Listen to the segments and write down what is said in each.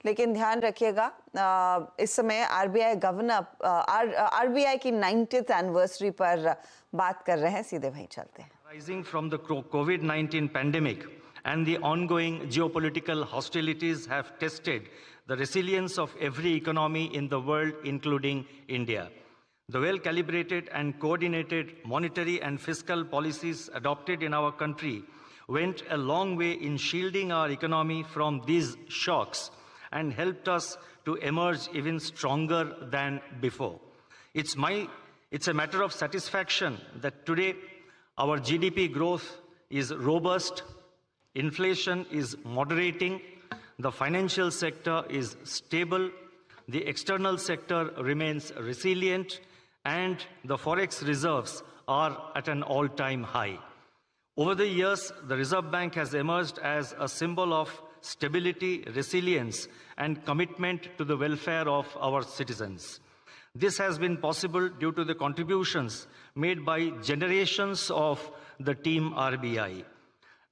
लेकिन ध्यान रखिएगा इस समय आरबीआई गवर्नर आरबीआई की 90th एनिवर्सरी पर बात कर रहे हैं। सीधे वहीं चलते हैं। Rising from the COVID-19 pandemic and the ongoing geopolitical hostilities have tested the resilience of every economy in the world, including India. The well-calibrated and coordinated monetary and fiscal policies adopted in our country went a long way in shielding our economy from these shocks and helped us to emerge even stronger than before. It's a matter of satisfaction that today our GDP growth is robust, inflation is moderating, the financial sector is stable, the external sector remains resilient, and the forex reserves are at an all-time high. Over the years, the Reserve Bank has emerged as a symbol of stability, resilience, and commitment to the welfare of our citizens. This has been possible due to the contributions made by generations of the team RBI.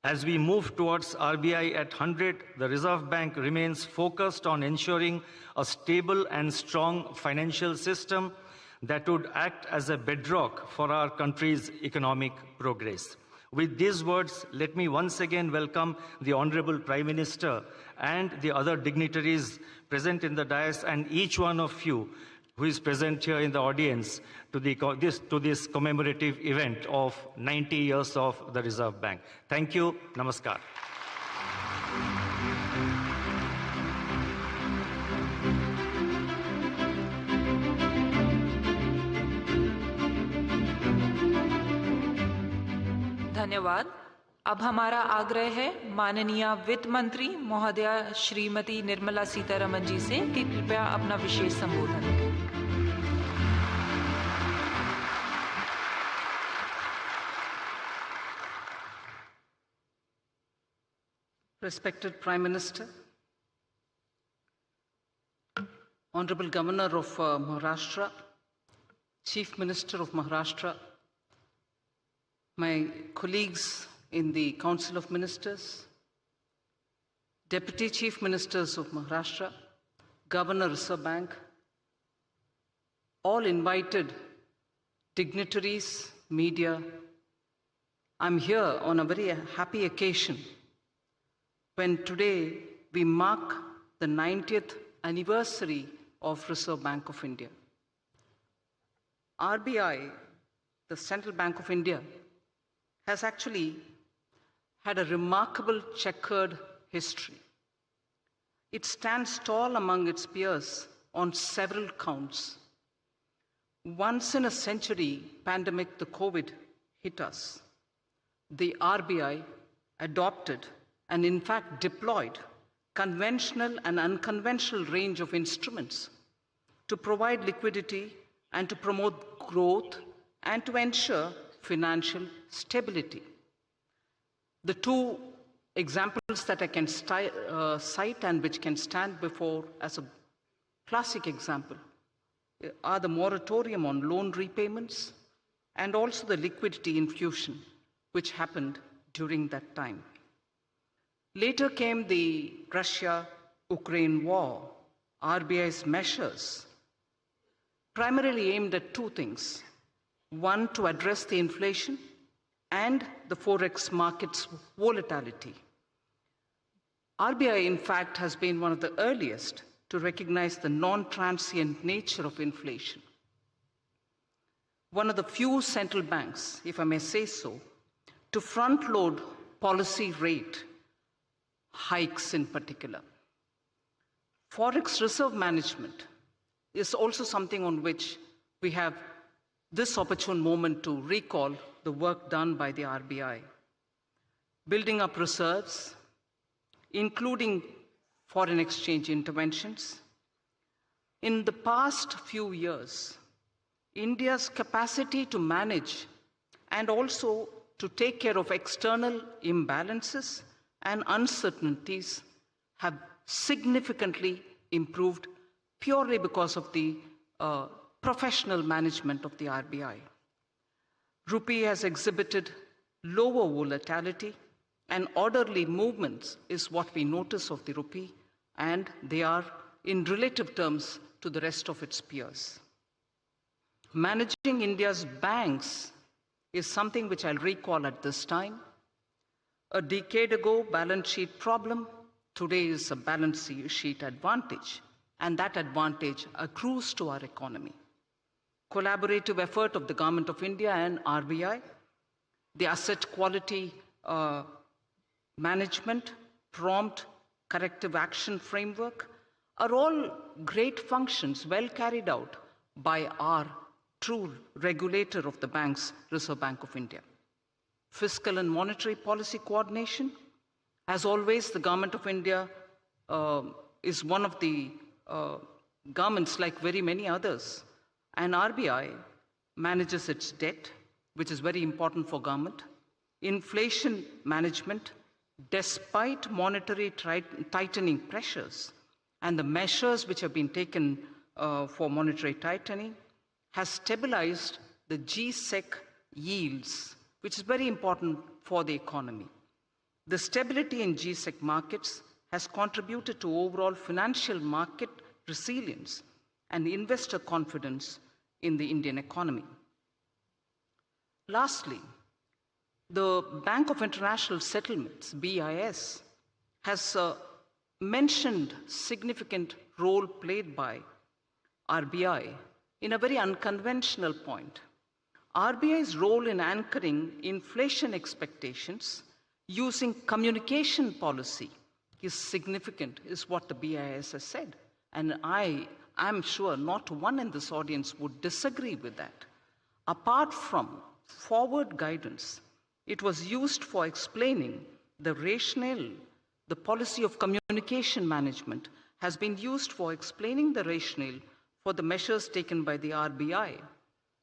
As we move towards RBI at 100, the Reserve Bank remains focused on ensuring a stable and strong financial system that would act as a bedrock for our country's economic progress. With these words, let me once again welcome the Honorable Prime Minister and the other dignitaries present in the dais and each one of you who is present here in the audience to this commemorative event of 90 years of the Reserve Bank. Thank you. Namaskar. धन्यवाद। अब हमारा आग्रह है माननीय वित्त मंत्री महोदया श्रीमती निर्मला सीतारमण जी से कि कृपया अपना विशेष संबोधन दें। Respected Prime Minister, Honorable Governor of Maharashtra, Chief Minister of Maharashtra, my colleagues in the Council of Ministers, Deputy Chief Ministers of Maharashtra, Governor Reserve Bank, all invited dignitaries, media, I'm here on a very happy occasion when today we mark the 90th anniversary of Reserve Bank of India. RBI, the Central Bank of India, has actually had a remarkable checkered history. It stands tall among its peers on several counts. Once in a century pandemic, the COVID, hit us. The RBI adopted and in fact deployed conventional and unconventional range of instruments to provide liquidity and to promote growth and to ensure financial stability. The two examples that I can cite and which can stand before as a classic example are the moratorium on loan repayments and also the liquidity infusion which happened during that time. Later came the Russia-Ukraine war. RBI's measures primarily aimed at two things. One, to address the inflation and the forex market's volatility. RBI, in fact, has been one of the earliest to recognize the non-transient nature of inflation. One of the few central banks, if I may say so, to front-load policy rate hikes in particular. Forex reserve management is also something on which we have this opportune moment to recall the work done by the RBI. Building up reserves, including foreign exchange interventions. In the past few years, India's capacity to manage and also to take care of external imbalances and uncertainties have significantly improved purely because of the professional management of the RBI. Rupee has exhibited lower volatility and orderly movements is what we notice of the rupee, and they are in relative terms to the rest of its peers. Managing India's banks is something which I'll recall at this time. A decade ago, balance sheet problem. Today is a balance sheet advantage, and that advantage accrues to our economy. Collaborative effort of the Government of India and RBI, the asset quality management, prompt corrective action framework are all great functions well carried out by our true regulator of the banks, Reserve Bank of India. Fiscal and monetary policy coordination. As always, the Government of India is one of the governments, like very many others, and RBI manages its debt, which is very important for government. Inflation management, despite monetary tightening pressures and the measures which have been taken for monetary tightening, has stabilized the G-Sec yields, which is very important for the economy. The stability in G-Sec markets has contributed to overall financial market resilience and investor confidence in the Indian economy. Lastly, the Bank of International Settlements, BIS, has mentioned significant role played by RBI in a very unconventional point. RBI's role in anchoring inflation expectations using communication policy is significant, is what the BIS has said. And I'm sure not one in this audience would disagree with that. Apart from forward guidance, it was used for explaining the rationale. The policy of communication management has been used for explaining the rationale for the measures taken by the RBI.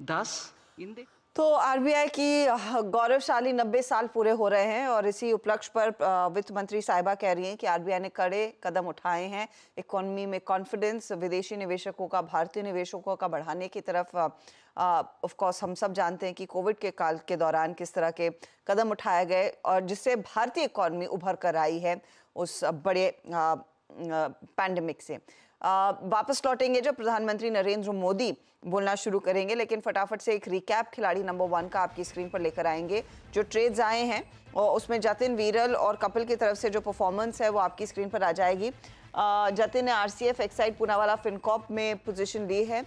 Thus, in the तो RBI की गौरवशाली 90 साल पूरे हो रहे हैं और इसी उपलक्ष्य पर वित्त मंत्री साहिबा कह रही हैं कि आरबीआई ने कड़े कदम उठाए हैं इकोनॉमी में कॉन्फिडेंस विदेशी निवेशकों का भारतीय निवेशकों का बढ़ाने की तरफ। ऑफ कोर्स हम सब जानते हैं कि कोविड के काल के दौरान किस तरह के कदम उठाए गए और जिससे भारतीय इकोनॉमी उभर कर आई है उस बड़े पैंडेमिक से। वापस लौटेंगे जब प्रधानमंत्री नरेंद्र मोदी बोलना शुरू करेंगे, लेकिन फटाफट से एक रिकैप खिलाड़ी नंबर 1 का आपकी स्क्रीन पर लेकर आएंगे। जो ट्रेड्स आए हैं और उसमें जतिन, वीरल और कपिल की तरफ से जो परफॉर्मेंस है वो आपकी स्क्रीन पर आ जाएगी। जतिन ने आरसीएफ एक्साइड पूनावाला फिनकॉप में पोजीशन ली है।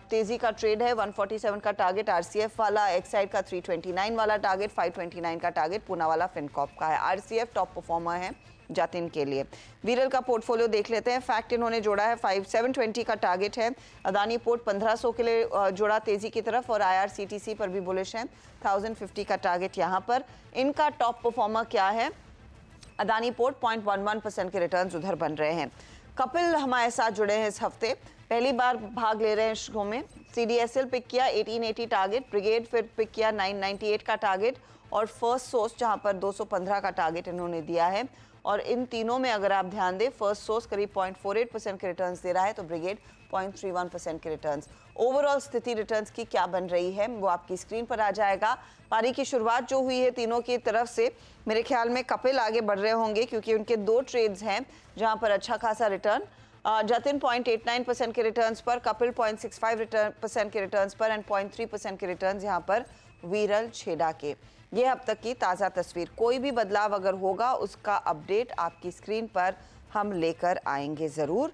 तेजी का ट्रेड है, 147 का टारगेट आरसीएफ वाला, एक्साइड का 329 वाला टारगेट, 529 का टारगेट पूनावाला फिनकॉप का है। आरसीएफ टॉप परफॉर्मर है जातिन के लिए। वीरल का पोर्टफोलियो देख लेते हैं। फैक्ट इन्होंने जोड़ा है 720 का टारगेट है। अदानी पोर्ट 1500 के लिए जोड़ा तेजी की तरफ और आईआरसीटीसी पर भी बुलिश है, 1050 का टारगेट यहाँ पर। इनका टॉप परफॉर्मर क्या है? अदानी पोर्ट 0.11% के रिटर्न्स उधर बन रहे हैं। कपिल हमारे साथ जुड़े हैं इस हफ्ते, पहली बार भाग ले रहे हैं शो में। सीडीएसएल पिक किया 1880 टारगेट, ब्रिगेड फिर पिक किया 998 का टारगेट और फर्स्ट सोर्स जहां पर 215 का टारगेट इन्होंने दिया है। और इन तीनों में अगर आप ध्यान दें, फर्स्ट सोर्स करीब 0.48% के रिटर्न्स दे रहा है तो ब्रिगेड 0.31% के रिटर्न्स। ओवरऑल स्थिति रिटर्न्स की क्या बन रही है वो आपकी स्क्रीन पर आ जाएगा। पारी की शुरुआत जो हुई है तीनों की तरफ से, मेरे ख्याल में कपिल आगे बढ़ रहे होंगे क्योंकि उनके 2 ट्रेड्स हैं जहां पर अच्छा खासा रिटर्न। जतिन 0.89% के रिटर्न्स पर, कपिल 0.65% के रिटर्न्स पर एंड 0.3% के रिटर्न्स यहाँ पर वीरल छेड़ा के। ये अब तक की ताज़ा तस्वीर। कोई भी बदलाव अगर होगा उसका अपडेट आपकी स्क्रीन पर हम लेकर आएंगे ज़रूर।